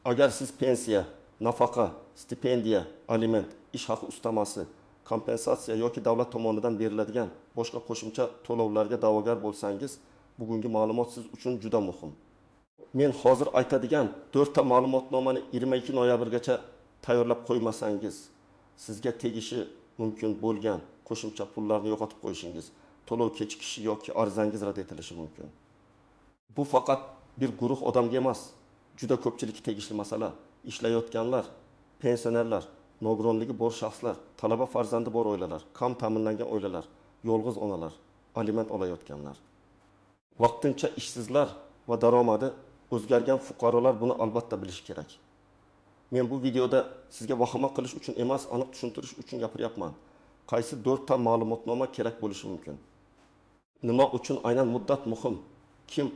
Agar siz pensiya, nafaqa, stipendiya, aliment, ish haqi ustamasi, kompensatsiya yoki davlat tomonidan beriladigan boshqa qo'shimcha to'lovlarga da'vogar bo'lsangiz, bugungi ma'lumot siz uchun juda muhim. Men hozir aytadigan 4 ta ma'lumotnomani 22 noyabrgacha tayyorlab qo'ymasangiz, sizga tegishi mumkin bo'lgan qo'shimcha pullarni yo'qotib qo'yishingiz, to'lov kechikishi yoki arizangiz rad etilishi mumkin. Bu faqat bir guruh odamga emas, juda ko'pchilikka tegishli masala. Ishlayotganlar, pensionerlar, nogironligi bor shaxslar, talaba farzandi bor oilalar, kam ta'minlangan oilalar, yolg'iz onalar, aliment olayotganlar. Vaqtincha ishsizlar va daromadi o'zgargan fuqarolar buni albatta bilishi kerak. Men bu videoda sizga vahima qilish uchun emas, aniq tushuntirish uchun gapiryapman. Qaysi 4 ta ma'lumotnoma kerak bo'lishi mumkin? Nima uchun aynan muddat muhim? Kim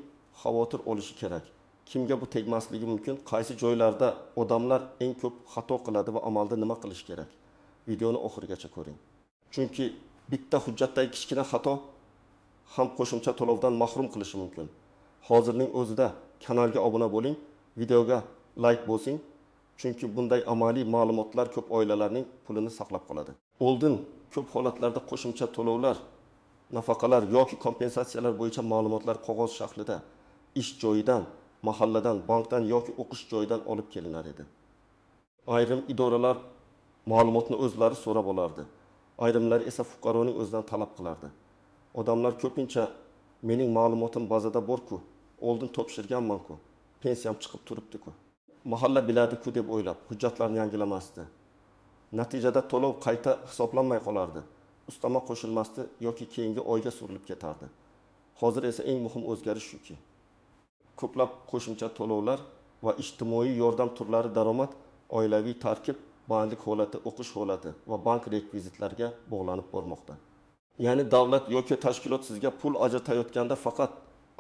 xavotir olishi kerak? Kimga bu tegmasligi mumkin? Qaysi joylarda odamlar eng ko'p xato qiladi va amalda nima qilish kerak? Videoni oxirigacha ko'ring. Chunki bitta hujjatdagi kichkina xato ham qo'shimcha to'lovdan mahrum qilishi mumkin. Hozirning o'zida kanalga obuna bo'ling, videoga like bosing, chunki bunday amaliy ma'lumotlar ko'p oilalarning pulini saqlab qoladi. Oldin ko'p holatlarda qo'shimcha to'lovlar, nafaqalar yoki kompensatsiyalar bo'yicha ma'lumotlar qog'oz shaklida ish joyidan, mahalladan, bankdan yoki o'qish joyidan olib kelinar edi. Ayrim idoralar ma'lumotni o'zlari so'rab olardi. Ayrimlar esa fuqaroning o'zidan talab qilardi. Odamlar ko'pincha mening ma'lumotim bazada bor-ku, oldin topshirganman-ku, pensiyam chiqib turibdi-ku, mahalla biladi-ku deb o'ylab hujjatlarni yangilamasdi. Natijada to'lov qayta hisoblanmay qolardi. Ustama qo'shilmasdi yoki keyingi oyga surilib ketardi. Hozir esa eng muhim o'zgarish shuki, ko'plab qo'shimcha to'lovlar va ijtimoiy yordam turlari daromad, oilaviy tarkib, bandlik holati, o'qish holati va bank rekvizitlariga bog'lanib bormoqda. Ya'ni davlat yoki tashkilot sizga pul ajratayotganda faqat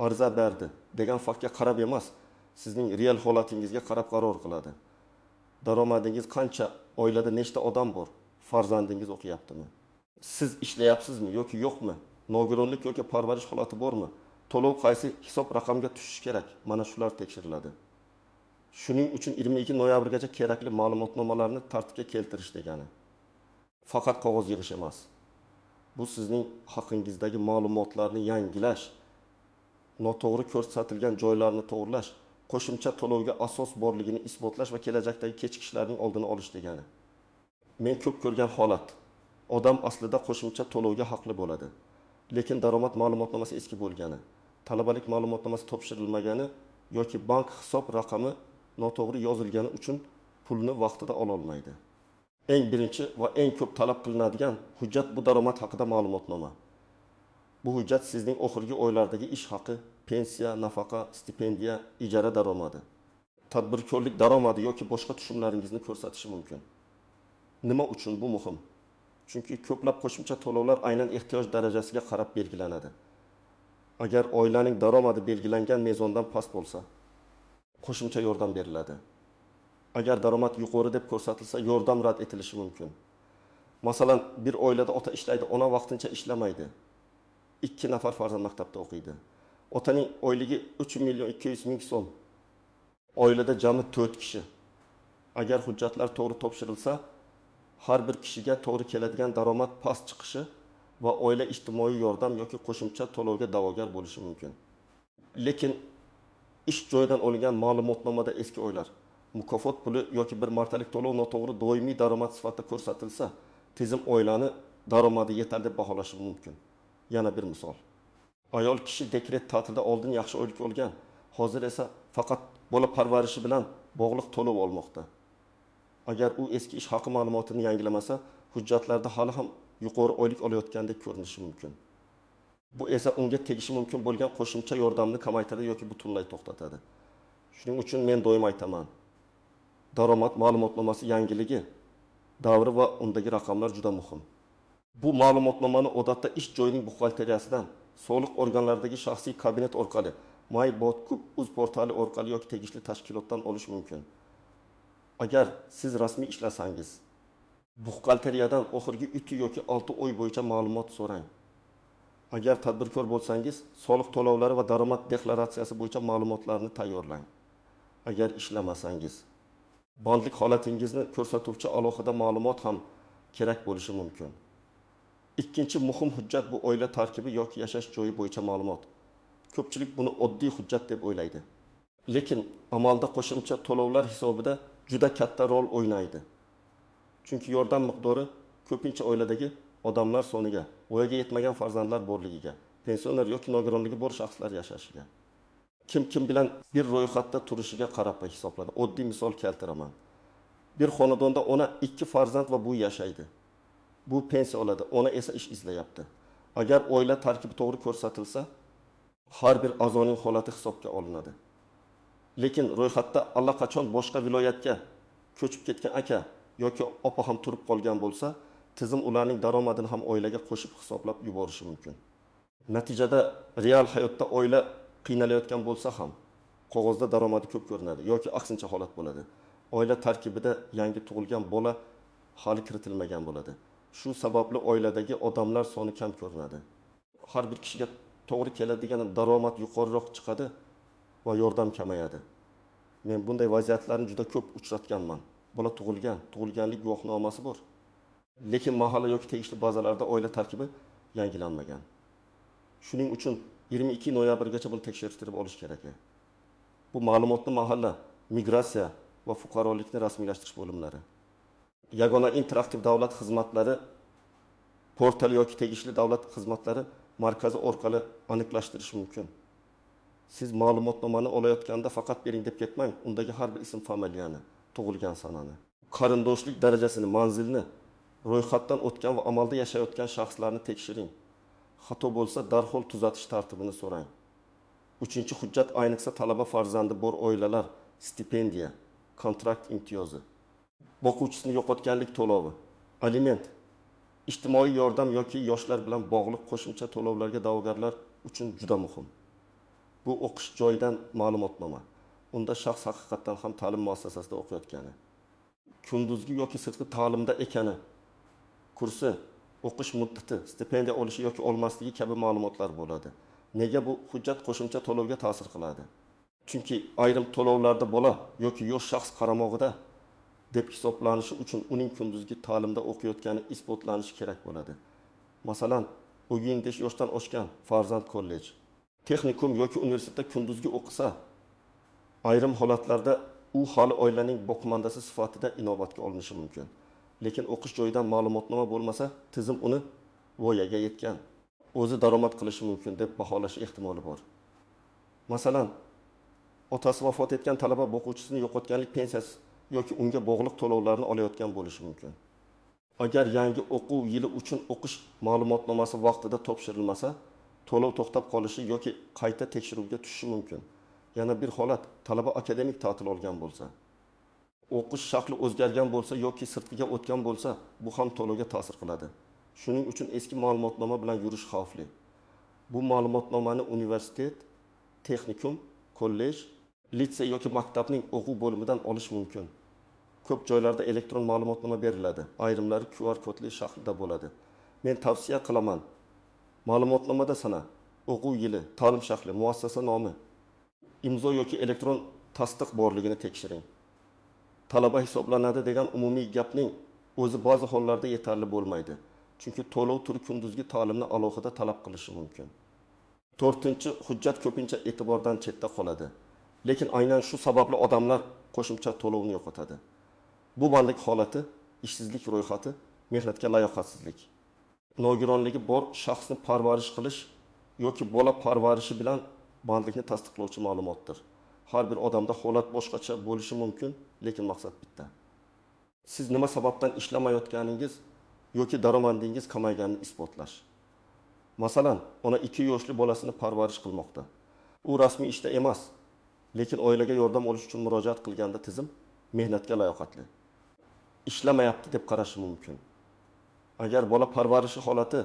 ariza berdi degan faktga qarab emas, sizning real holatingizga qarab qaror qiladi. Daromadingiz qancha, oilada nechta odam bor, farzandingiz o'qiyaptimi? Siz ishlayapsizmi yoki yo'qmi? Nogironlik yoki parvarish holati bormi? To'lov qaysi hisob raqamga tushishi kerak? Mana shular tekshiriladi. Shuning uchun 22 noyabrgacha kerakli ma'lumotnomalarni tartibga keltirish degani faqat qog'oz yig'ish emas. Bu sizning haqingizdagi ma'lumotlarni yangilash, noto'g'ri ko'rsatilgan joylarni to'g'rilash, qo'shimcha to'lovga asos borligini isbotlash va kelajakdagi kechikishlarning oldini olish degani. Men ko'p ko'rgan holat, odam aslida qo'shimcha to'lovga haqli bo'ladi, lekin daromad ma'lumotnomasi eski bo'lgani, talabalik ma'lumotnomasi topshirilmagani yoki bank hisob raqami noto'g'ri yozilgani uchun pulni vaqtida ola olmaydi. Eng birinchi va eng ko'p talab qilinadigan hujjat bu daromad haqida ma'lumotnoma. Bu hujjat sizning oxirgi oylardagi ish haqi, pensiya, nafaqa, stipendiya, ijara daromadi, tadbirkorlik daromadi yoki boshqa tushumlaringizni ko'rsatishi mumkin. Nima uchun bu muhim? Chunki ko'plab qo'shimcha to'lovlar aynan ehtiyoj darajasiga qarab belgilanadi. Agar oilaning daromadi belgilangan mezondan past bo'lsa, qo'shimcha yordam beriladi. Agar daromad yuqori deb ko'rsatilsa, yordam rad etilishi mumkin. Masalan, bir oilada ota ishlaydi, ona vaqtincha ishlamaydi. 2 nafar farzand maktabda o'qiydi. Otaning oyligi 3.200.000 so'm. Oilada jami 4 kishi. Agar hujjatlar to'g'ri topshirilsa, har bir kishiga to'g'ri keladigan daromad past chiqishi va oila ijtimoiy yordam yoki qo'shimcha to'lovga da'vogar bo'lishi mumkin. Lekin ish joyidan olingan ma'lumotnomada eski oylar, mukofot puli yoki bir martalik to'lov noto'g'ri doimiy daromad sifatida ko'rsatilsa, tizim oilani daromadi yetarli deb baholashi mumkin. Yana bir misol. Ayol kishi dekret ta'tilida oldin yaxshi oylik olgan, hozir esa faqat bola parvarishi bilan bog'liq to'lov olmoqda. Agar u eski ish haqi ma'lumotini yangilamasa, hujjatlarda hali ham yuqori oylik olayotgandek ko'rinishi mumkin. Bu esa unga tegishi mumkin bo'lgan qo'shimcha yordamni kamaytiradi yoki butunlay to'xtatadi. Shuning uchun men doim aytaman, daromad ma'lumotnomasi yangiligi, davri va undagi raqamlar juda muhim. Bu ma'lumotnomani odatda ish joyining buxgalteriyasidan, soliq organlaridagi shaxsiy kabinet orqali, MyBotKub uz portali orqali yoki tegishli tashkilotdan olish mumkin. Agar siz rasmiy ishlasangiz, buxgalteriyadan oxirgi 3 yoki 6 oy bo'yicha ma'lumot so'rang. Agar tadbirkor bo'lsangiz, soliq to'lovlari va daromad deklaratsiyasi bo'yicha ma'lumotlarni tayyorlang. Agar ishlamasangiz, Bandlik holatingizni ko'rsatuvchi alohida ma'lumot ham kerak bo'lishi mumkin. Ikkinchi muhim hujjat bu oila tarkibi yoki yashash joyi bo'yicha ma'lumot. Ko'pchilik buni oddiy hujjat deb o'ylaydi. Lekin amalda qo'shimcha to'lovlar hisobida juda katta rol o'ynaydi. Chunki yordam miqdori ko'pincha oiladagi odamlar soniga, voyaga yetmagan farzandlar borligiga, pensioner yoki nogironligi bor shaxslar yashashiga, kim bilan bir ro'yxatda turishiga qarab hisoblanadi. Oddiy misol keltiraman. Bir xonadonda ona 2 farzand va bu yashaydi. Bu pensiya oladi, ona esa ish izlayapti. Agar oila tarkibi to'g'ri ko'rsatilsa, har bir a'zoning holati hisobga olinadi. Lekin ro'yxatda allaqachon boshqa viloyatga ko'chib ketgan aka yoki opa ham turib qolgan bo'lsa, tizim ularning daromadini ham oilaga qo'shib hisoblab yuborishi mumkin. Natijada real hayotda oila qiynalayotgan bo'lsa ham qog'ozda daromadi ko'p ko'rinadi yoki aksincha holat bo'ladi. Oila tarkibida yangi tug'ilgan bola hali kiritilmagan bo'ladi. Shu sababli oiladagi odamlar soni kam ko'rinadi. Har bir kishiga to'g'ri keladigan daromad yuqoriroq chiqadi va yordam kamayadi. Men bunday vaziyatlarni juda ko'p uchratganman. Bola tug'ilganlik guvohnomasi bor. Lekin mahalla yoki tegishli bazalarda oila tarkibi yangilanmagan. Shuning uchun 22 noyabrgacha buni tekshirtirib olish kerak. Bu ma'lumotni mahalla, migratsiya va fuqarolikni rasmiylashtirish bo'limlari, yagona interaktiv davlat xizmatlari portal yoki tegishli davlat xizmatlari markazi orqali aniqlashtirish mumkin. Siz ma'lumotnomani olayotganda faqat bering deb ketmang, undagi har bir ism familiyani, tug'ilgan sanani, qarindoshlik darajasini, manzilni, ro'yxatdan o'tgan va amalda yashayotgan shaxslarni tekshiring. Xato bo'lsa darhol tuzatish tartibini so'rang. 3-hujjat ayniqsa talaba farzandi bor oilalar stipendiya, kontrakt imtiyozi, boquvchisini yo'qotganlik to'lovi, aliment, ijtimoiy yordam yoki yoshlar bilan bog'liq qo'shimcha to'lovlarga da'vogarlar uchun juda muhim. Bu o'qish joyidan ma'lumotnoma. Unda shaxs haqiqatan ham ta'lim muassasasida o'qiyotgani, kunduzgi yoki sirtqi ta'limda ekani, kursi, o'qish muddati, stipendiya olishi yoki olmasligi kabi ma'lumotlar bo'ladi. Nega bu hujjat qo'shimcha to'lovga ta'sir qiladi? Chunki ayrim to'lovlarda bola yoki yosh shaxs qaramog'ida deb hisoblanishi uchun uning kunduzgi ta'limda o'qiyotgani isbotlanishi kerak bo'ladi. Masalan, 15 yoshdan oshgan farzand kollej, texnikum yoki universitetda kunduzgi o'qisa, ayrim holatlarda u hali oilaning boqimandasi sifatida inobatga olinishi mumkin. Lekin o'qish joyidan ma'lumotnoma bo'lmasa, tizim uni voyaga yetgan, o'zi daromad qilishi mumkin deb baholash ehtimoli bor. Masalan, otasi vafot etgan talaba o'quvchisini yo'qotganlik pensiyasi yoki unga bog'liq to'lovlarni olayotgan bo'lishi mumkin. Agar yangi o'quv yili uchun o'qish ma'lumotnomasi vaqtida topshirilmasa, to'lov to'xtab qolishi yoki qayta tekshiruvga tushishi mumkin. Yana bir holat, talaba akademik ta'til olgan bo'lsa, o'qish shakli o'zgargan bo'lsa yoki sirtqiga o'tgan bo'lsa, bu ham to'lovga ta'sir qiladi. Shuning uchun eski ma'lumotnoma bilan yurish xavfli. Bu ma'lumotnomani universitet, texnikum, kollej, litsey yoki maktabning o'quv bo'limidan olish mumkin. Ko'p joylarda elektron ma'lumotnoma beriladi. Ayrimlari QR kodli shaklda bo'ladi. Men tavsiya qilaman. Ma'lumotnomada sana, o'quv yili, ta'lim shakli, muassasa nomi, imzo yoki elektron tasdiq borligini tekshiring. Talaba hisoblanadi degan umumiy gapning o'zi ba'zi hollarda yetarli bo'lmaydi. Chunki to'lov turi kunduzgi ta'limni alohida talab qilishi mumkin. 4-hujjat ko'pincha e'tibordan chetda qoladi. Lekin aynan shu sababli odamlar qo'shimcha to'lovni yo'qotadi. Bu bandlik holati, ishsizlik ro'yxati, mehnatga layoqatsizlik, nogironligi bor shaxsni parvarish qilish yoki bola parvarishi bilan bandlikni tasdiqlovchi ma'lumotdir. Har bir odamda holat boshqacha bo'lishi mumkin, lekin maqsad bitta. Siz nima sababdan ishlamayotganingiz yoki daromadingiz kamayganini isbotlash. Masalan, ona 2 yoshli bolasini parvarish qilmoqda. U rasmiy ishda emas, lekin oilaga yordam olish uchun murojaat qilganda tizim mehnatga layoqatli, ishlamayapti deb qarashi mumkin. Agar bola parvarishi holati,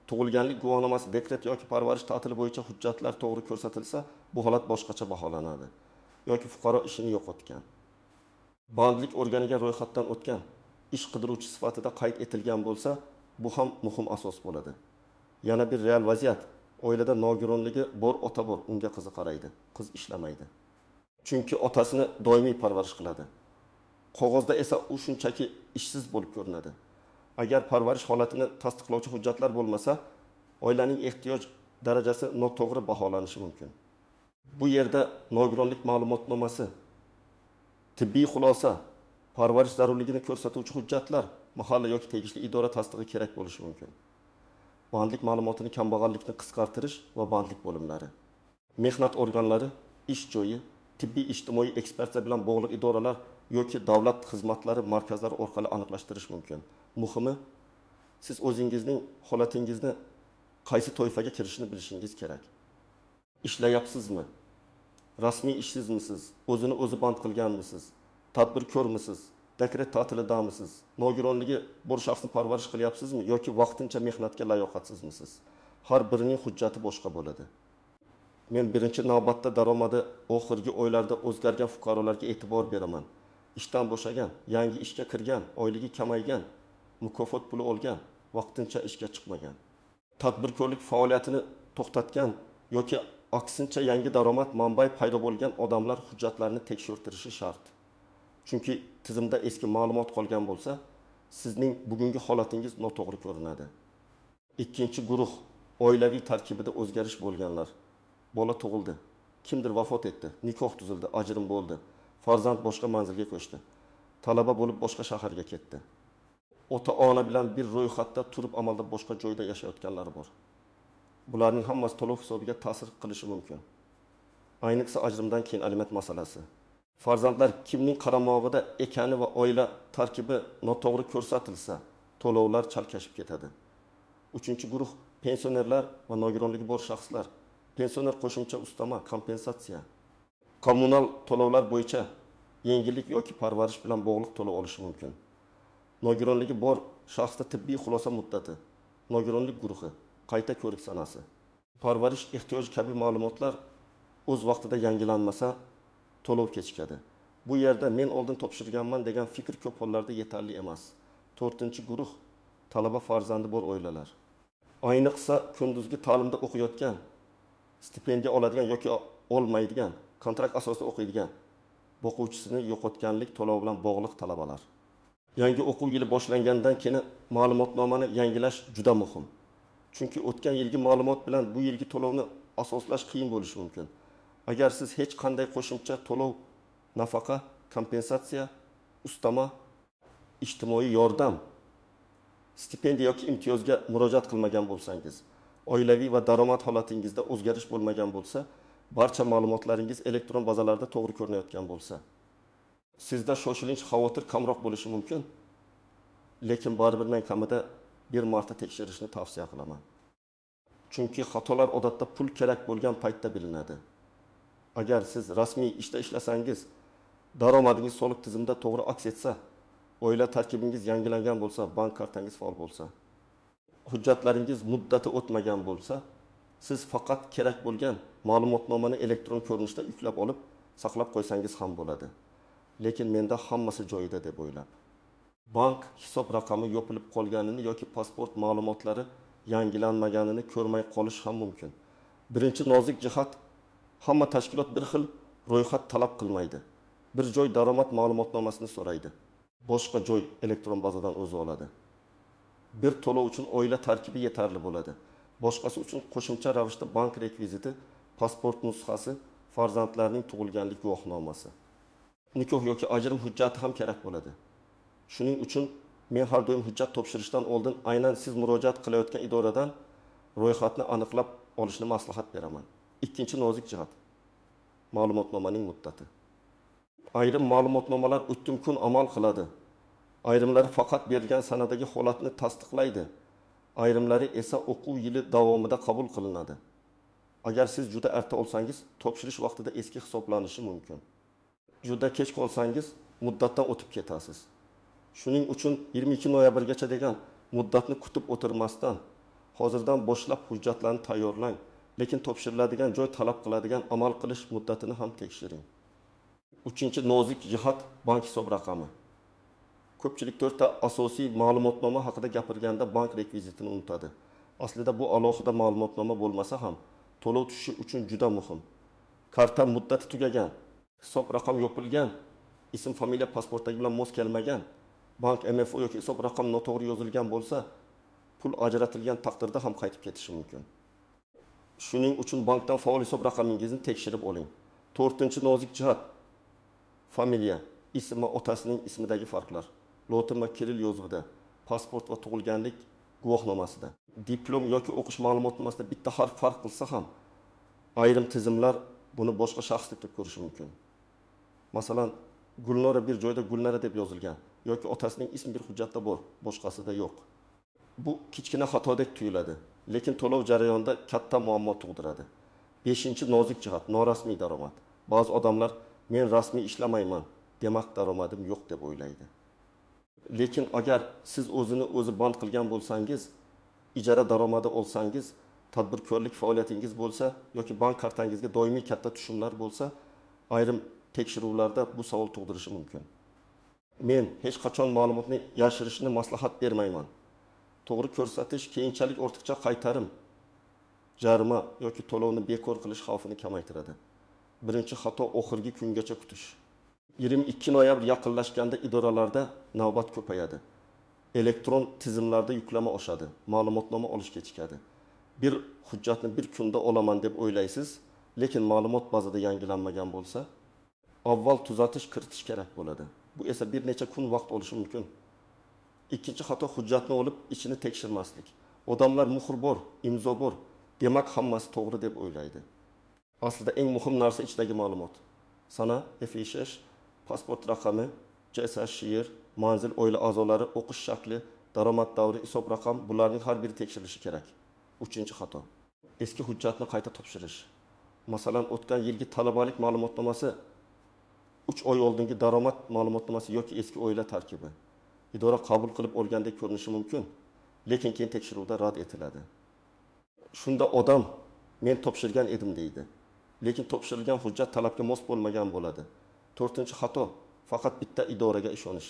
tug'ilganlik guvohnomasi, dekret yoki parvarish ta'tili bo'yicha hujjatlar to'g'ri ko'rsatilsa, bu holat boshqacha baholanadi. Yoki fuqaro ishini yo'qotgan, bandlik organiga ro'yxatdan o'tgan, ish qidiruvchi sifatida qayd etilgan bo'lsa, bu ham muhim asos bo'ladi. Yana bir real vaziyat, oilada nogironligi bor ota bor, unga qizi qaraydi, qiz ishlamaydi. Chunki otasini doimiy parvarish qiladi. Qog'ozda esa u shunchaki ishsiz bo'lib ko'rinadi. Agar parvarish holatini tasdiqlovchi hujjatlar bo'lmasa, oilaning ehtiyoj darajasi noto'g'ri baholanishi mumkin. Bu yerda nogironlik ma'lumotnomasi, tibbiy xulosa, parvarish zarurligini ko'rsatuvchi hujjatlar mahalla yoki tegishli idora tasdig'i kerak bo'lishi mumkin. Bandlik ma'lumotini kambag'allikni qisqartirish va bandlik bo'limlari, mehnat organlari, ish joyi, tibbiy ijtimoiy ekspertiza bilan bog'liq idoralar yoki davlat xizmatlari markazlari orqali aniqlashtirish mumkin. Muhimi, siz o'zingizning holatingizni qaysi toifaga kirishini bilishingiz kerak. Ishlayapsizmi? Rasmiy ishsizmisiz? O'zini o'zi band qilganmisiz? Tadbirkormisiz? Dekret ta'tilidamisiz? Nogironligi bor shaxsni parvarish qilyapsizmi yoki vaqtincha mehnatga layoqatsizmisiz? Har birining hujjati boshqa bo'ladi. Men birinchi navbatda daromadi oxirgi oylarda o'zgargan fuqarolarga e'tibor beraman. Ishdan bo'shagan, yangi ishga kirgan, oyligi kamaygan, mukofot puli olgan, vaqtincha ishga chiqmagan, tadbirkorlik faoliyatini to'xtatgan yoki aksincha yangi daromad manbai paydo bo'lgan odamlar hujjatlarini tekshirtirishi shart. Chunki tizimda eski ma'lumot qolgan bo'lsa, sizning bugungi holatingiz noto'g'ri ko'rinadi. Ikkinchi guruh oilaviy tarkibida o'zgarish bo'lganlar. Bola tug'ildi, kimdir vafot etdi, nikoh tuzildi, ajrim bo'ldi, farzand boshqa manzilga ko'chdi, talaba bo'lib boshqa shaharga ketdi. Ota-ona bilan bir ro'yxatda turib amalda boshqa joyda yashayotganlar bor. Bularning hammasi to'lov hisobiga ta'sir qilishi mumkin. Ayniqsa ajrimdan keyin aliment masalasi. Farzandlar kimning qaramog'ida ekani va oila tarkibi noto'g'ri ko'rsatilsa, to'lovlar chalkashib ketadi. Uchinchi guruh pensionerlar va nogironligi bor shaxslar. Pensioner qo'shimcha ustama, kompensatsiya, kommunal to'lovlar bo'yicha yengillik yoki parvarish bilan bog'liq to'lov olishi mumkin. Nogironligi bor shaxsda tibbiy xulosa muddati, nogironlik guruhi, qayta ko'rik sanasi, parvarish ehtiyoji kabi ma'lumotlar o'z vaqtida yangilanmasa, to'lov kechikadi. Bu yerda men oldin topshirganman degan fikr ko'p hollarda yetarli emas. 4-guruh talaba farzandi bor oilalar. Ayniqsa kunduzgi ta'limda o'qiyotgan, stipendiya oladigan yoki olmaydigan, kontrakt asosida o'qiydigan, o'quvchisini yo'qotganlik to'lov bilan bog'liq talabalar. Yangi o'quv yili boshlangandan keyin ma'lumotnomani yangilash juda muhim. Chunki o'tgan yilgi ma'lumot bilan bu yilgi to'lovni asoslash qiyin bo'lishi mumkin. Agar siz hech qanday qo'shimcha to'lov, nafaqa, kompensatsiya, ustama, ijtimoiy yordam, stipendiya yoki imtiyozga murojaat qilmagan bo'lsangiz, oilaviy va daromad holatingizda o'zgarish bo'lmagan bo'lsa, barcha ma'lumotlaringiz elektron bazalarda to'g'ri ko'rinayotgan bo'lsa, sizda shoshilinch xavotir kamroq bo'lishi mumkin, lekin baribir men kamida bir marta tekshirishni tavsiya qilaman. Chunki xatolar odatda pul kerak bo'lgan paytda bilinadi. Agar siz rasmiy ishda ishlasangiz, daromadingiz soliq tizimida to'g'ri aks etsa, oila tarkibingiz yangilangan bo'lsa, bank kartangiz faol bo'lsa, hujjatlaringiz muddati o'tmagan bo'lsa, siz faqat kerak bo'lgan ma'lumotnomani elektron ko'rinishda yuklab olib, saqlab qo'ysangiz ham bo'ladi. Lekin menda hammasi joyida deb o'ylab. Bank hisob raqami yopilib qolganini yoki pasport ma'lumotlari yangilanmaganini ko'rmay qolish ham mumkin. Birinchi nozik jihat, hamma tashkilot bir xil ro'yxat talab qilmaydi. Bir joy daromad ma'lumotnomasini so'raydi. Boshqa joy elektron bazadan o'zi oladi. Bir to'lov uchun oila tarkibi yetarli bo'ladi. Boshqasi uchun qo'shimcha ravishda bank rekviziti, pasport nusxasi, farzandlarning tug'ilganlik guvohnomasi, nikoh yoki ajrim hujjati ham kerak bo'ladi. Shuning uchun men har doim hujjat topshirishdan oldin aynan siz murojaat qilayotgan idoradan ro'yxatni aniqlab olishni maslahat beraman. Ikkinchi nozik jihat, ma'lumotnomaning muddati. Ayrim ma'lumotnomalar o'tgan kun amal qiladi. Ayrimlari faqat berilgan sanadagi holatni tasdiqlaydi. Ayrimlari esa o'quv yili davomida qabul qilinadi. Agar siz juda erta olsangiz, topshirish vaqtida eski hisoblanishi mumkin. Juda kech qolsangiz, muddatdan o'tib ketasiz. Shuning uchun 22 noyabrgacha degan muddatni kutib o'tirmasdan, hozirdan boshlab hujjatlarni tayyorlang, lekin topshiriladigan joy talab qiladigan amal qilish muddatini ham tekshiring. Uchinchi nozik jihat, bank hisob raqami. Ko'pchilik 4 ta asosiy ma'lumotnoma haqida gapirganda bank rekvizitini unutadi. Aslida bu alohida ma'lumotnoma bo'lmasa ham to'lov tushishi uchun juda muhim. Karta muddati tugagan, hisob raqam yopilgan ism familiya pasportdagi bilan mos kelmagan, bank MFO yoki hisob raqam noto'g'ri yozilgan bo'lsa, pul ajratilgan taqdirda ham qaytib ketishi mumkin. Shuning uchun bankdan faol hisob raqamingizni tekshirib oling. 4-nozik jihat familiya, ism va otasining ismidagi farqlar. Lotin va kiril yozuvida, pasport va tug'ilganlik guvohnomasida, diplom yoki o'qish ma'lumotnomasida bitta harf farq qilsa ham, ayrim tizimlar buni boshqa shaxs deb ko'rishi mumkin. Masalan, Gulnora bir joyda Gulnara deb yozilgan yoki otasining ismi bir hujjatda bor, boshqasida yo'q. Bu kichkina xatodek tuyuladi, lekin to'lov jarayonida katta muammo tug'diradi. 5-nozik jihat norasmiy daromad. Ba'zi odamlar men rasmiy ishlamayman, demak daromadim yo'q deb o'ylaydi. Lekin agar siz o'zi band qilgan bo'lsangiz, ijara daromadi olsangiz, tadbirkorlik faoliyatingiz bo'lsa yoki bank kartangizga doimiy katta tushumlar bo'lsa, ayrim tekshiruvlarda bu savol tug'dirishi mumkin. Men hech qachon ma'lumotni yashirishni maslahat bermayman. To'g'ri ko'rsatish keyinchalik ortiqcha qaytarim, jarima yoki to'lovni bekor qilish xavfini kamaytiradi. Birinchi xato oxirgi kungacha kutish. 22 noyabr yaqinlashganda idoralarda navbat ko'payadi. Elektron tizimlarda yuklama oshadi, ma'lumotnoma olish kechikadi. Bir hujjatni bir kunda olaman deb o'ylaysiz, lekin ma'lumot bazada yangilanmagan bo'lsa, avval tuzatish kiritish kerak bo'ladi. Bu esa bir necha kun vaqt olishi mumkin. Ikkinchi xato hujjatni olib ichini tekshirmaslik. Odamlar muhr bor, imzo bor, demak hammasi to'g'ri deb o'ylaydi. Aslida eng muhim narsa ichdagi ma'lumot. Sana, FISH, pasport raqami, JSHR, manzil, oila a'zolari, o'qish shakli, daromad davri, hisob raqam, bularning har biri tekshirilishi kerak. 3-xato. Eski hujjatni qayta topshirish. Masalan, o'tgan yilgi talabalik ma'lumotnomasi, 3 oy oldingi daromad ma'lumotnomasi yoki eski oila tarkibi. Idora qabul qilib olgandek ko'rinishi mumkin, lekin keyin tekshiruvda rad etiladi. Shunda odam men topshirgan edim deydi, lekin topshirilgan hujjat talabga mos bo'lmagan bo'ladi. 4-xato faqat bitta idoraga ishonish.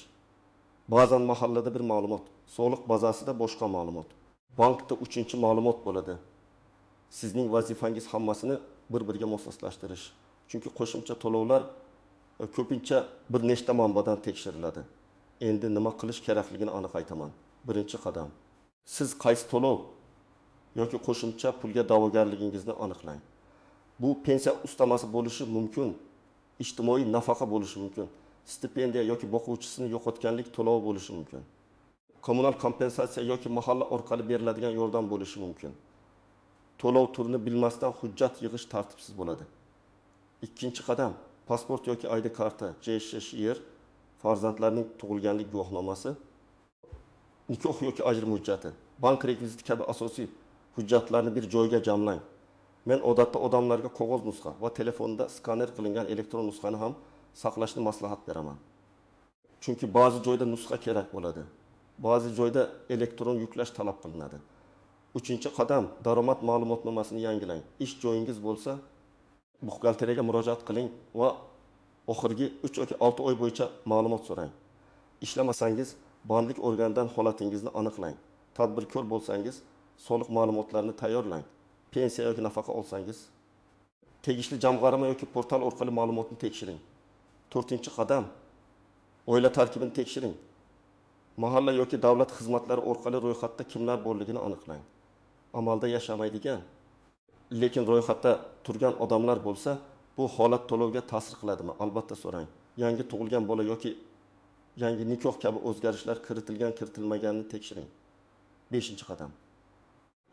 Ba'zan mahallada bir ma'lumot, soliq bazasida boshqa ma'lumot, bankda 3-ma'lumot bo'ladi. Sizning vazifangiz hammasini bir-biriga moslashlashtirish. Chunki qo'shimcha to'lovlar ko'pincha bir nechta manbadan tekshiriladi. Endi nima qilish kerakligini aniq aytaman. Birinchi qadam. Siz qaysi to'lov yoki qo'shimcha pulga da'vogarligingizni aniqlang. Bu pensiya ustamasi bo'lishi mumkin, ijtimoiy nafaqa bo'lishi mumkin, stipendiya yoki boquvchisini yo'qotganlik to'lovi bo'lishi mumkin, kommunal kompensatsiya yoki mahalla orqali beriladigan yordam bo'lishi mumkin. To'lov turini bilmasdan hujjat yig'ish tartibsiz bo'ladi. Ikkinchi qadam, pasport yoki ID karta, JSHR, farzandlarning tug'ilganlik guvohnomasi, nikoh yoki ajrim hujjati, bank rekviziti kabi asosiy hujjatlarni bir joyga jamlang. Men odatda odamlarga qog'oz nusxa va telefonda skaner qilingan elektron nusxani ham saqlashni maslahat beraman. Chunki ba'zi joyda nusxa kerak bo'ladi, ba'zi joyda elektron yuklash talab qilinadi. 3-qadam, daromad ma'lumotnomasini yangilang. Ish joyingiz bo'lsa, buxgalteriyaga murojaat qiling va oxirgi 3 yoki 6 oy bo'yicha ma'lumot so'rang. Ishlamasangiz, bandlik organidan holatingizni aniqlang. Tadbirkor bo'lsangiz, soliq ma'lumotlarini tayyorlang. Pensiya yoki nafaqa olsangiz, tegishli jamg'arma yoki portal orqali ma'lumotni tekshiring. 4-qadam, oila tarkibini tekshiring. Mahalla yoki davlat xizmatlari orqali ro'yxatda kimlar borligini aniqlang. Amalda yashamaydigan, lekin ro'yxatda turgan odamlar bo'lsa, bu holat to'lovga ta'sir qiladimi? Albatta so'rang. Yangi tug'ilgan bola yoki yangi nikoh kabi o'zgarishlar kiritilmaganini tekshiring. 5-qadam.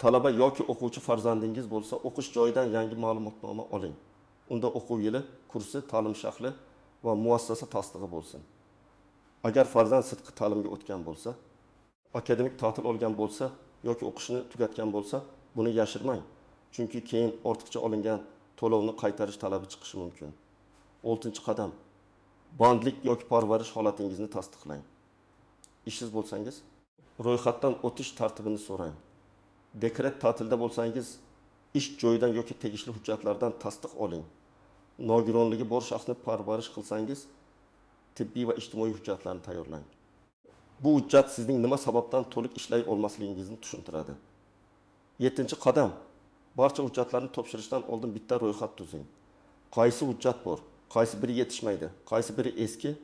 Talaba yoki o'quvchi farzandingiz bo'lsa, o'qish joyidan yangi ma'lumotnoma oling. Unda o'quv yili, kursi, ta'lim shakli va muassasa tasdig'i bo'lsin. Agar farzand sidqi ta'limga o'tgan bo'lsa, akademik ta'til olgan bo'lsa yoki o'qishni tugatgan bo'lsa, buni yashirmang. Chunki keyin ortiqcha olingan to'lovni qaytarish talabi chiqishi mumkin. 6-qadam. Bandlik yoki parvarish holatingizni tasdiqlang. Ishsiz bo'lsangiz, ro'yxatdan o'tish tartibini so'rang. Dekret ta'tilda bo'lsangiz, ish joyidan yoki tegishli hujjatlardan tasdiq oling. Nogironligi bor shaxsni parvarish qilsangiz, tibbiy va ijtimoiy hujjatlarni tayyorlang. Bu hujjat sizning nima sababdan to'liq ishlay olmasligingizni tushuntiradi. 7-qadam. Barcha hujjatlarni topshirishdan oldin bitta ro'yxat tuzing. Qaysi hujjat bor, qaysi biri yetishmaydi, qaysi biri eski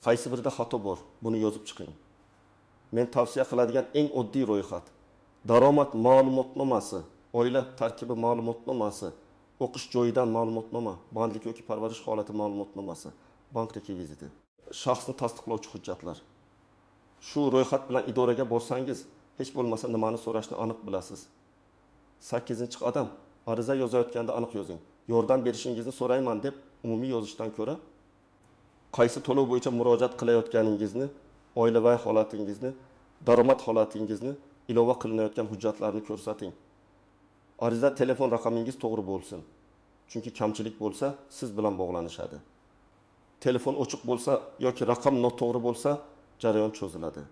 Qaysi birida xato bor, buni yozib chiqing. Men tavsiya qiladigan eng oddiy ro'yxat: daromad ma'lumotnomasi, oila tarkibi ma'lumotnomasi, o'qish joyidan ma'lumotnoma, bandlik yoki parvarish holati ma'lumotnomasi, bank rekviziti, shaxsni tasdiqlovchi hujjatlar. Shu ro'yxat bilan idoraga borsangiz, hech bo'lmasa nimani so'rashni aniq bilasiz. 8-qadam ariza yozayotganda aniq yozing. Yordam berishingizni so'rayman deb umumiy yozishdan ko'ra, qaysi to'lov bo'yicha murojaat qilayotganingizni, oilaviy holatingizni, daromad holatingizni, ilova qilinayotgan hujjatlarni ko'rsating. Ariza telefon raqamingiz to'g'ri bo'lsin. Chunki kamchilik bo'lsa, siz bilan bog'lanishadi. Telefon ochiq bo'lsa yoki raqam noto'g'ri bo'lsa, jarayon cho'ziladi.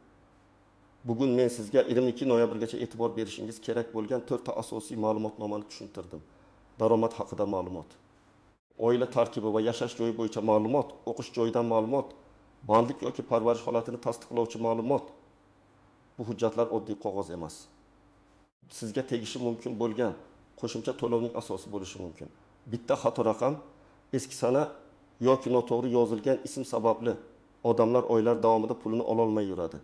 Bugun men sizga 22 noyabrgacha e'tibor berishingiz kerak bo'lgan 4 ta asosiy ma'lumotnomani tushuntirdim. Daromad haqida ma'lumot, oila tarkibi va yashash joyi bo'yicha ma'lumot, o'qish joyidan ma'lumot, bandlik yoki parvarish holatini tasdiqlovchi ma'lumot. Bu hujjatlar oddiy qog'oz emas. Sizga tegishi mumkin bo'lgan qo'shimcha to'lovning asosi bo'lishi mumkin. Bitta xato raqam, eski sana yoki noto'g'ri yozilgan ism sababli odamlar oylar davomida pulini ola olmay yuradi.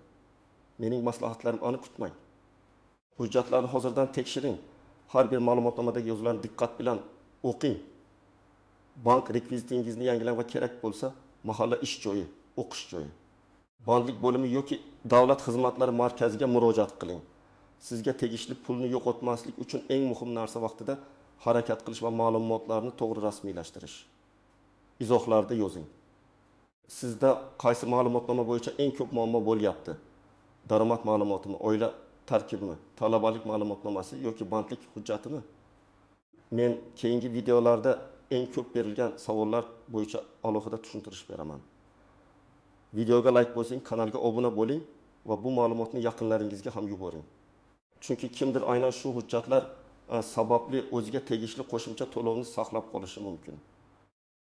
Mening maslahatlarim ani kutmang. Hujjatlarni hozirdan tekshiring. Har bir ma'lumotnomadagi yozuvlarni diqqat bilan o'qing. Bank rekvizitingizni yangilang va kerak bo'lsa, mahalla ish joyi, o'qish joyi, bandlik bo'limi yoki davlat xizmatlari markaziga murojaat qiling. Sizga tegishli pulni yo'qotmaslik uchun eng muhim narsa vaqtida harakat qilish va ma'lumotlarni to'g'ri rasmiylashtirish. Izohlarda yozing. Sizda qaysi ma'lumotnoma bo'yicha eng ko'p muammo bo'lyapti? Daromad ma'lumotimi, oila tarkibimi, talabalik ma'lumotnomasi yoki bandlik hujjatimi? Men keyingi videolarda eng ko'p berilgan savollar bo'yicha alohida tushuntirish beraman. Videoga like bosing, kanalga obuna bo'ling va bu ma'lumotni yaqinlaringizga ham yuboring. Chunki kimdir aynan shu hujjatlar sababli o'ziga tegishli qo'shimcha to'lovni saqlab qolishi mumkin.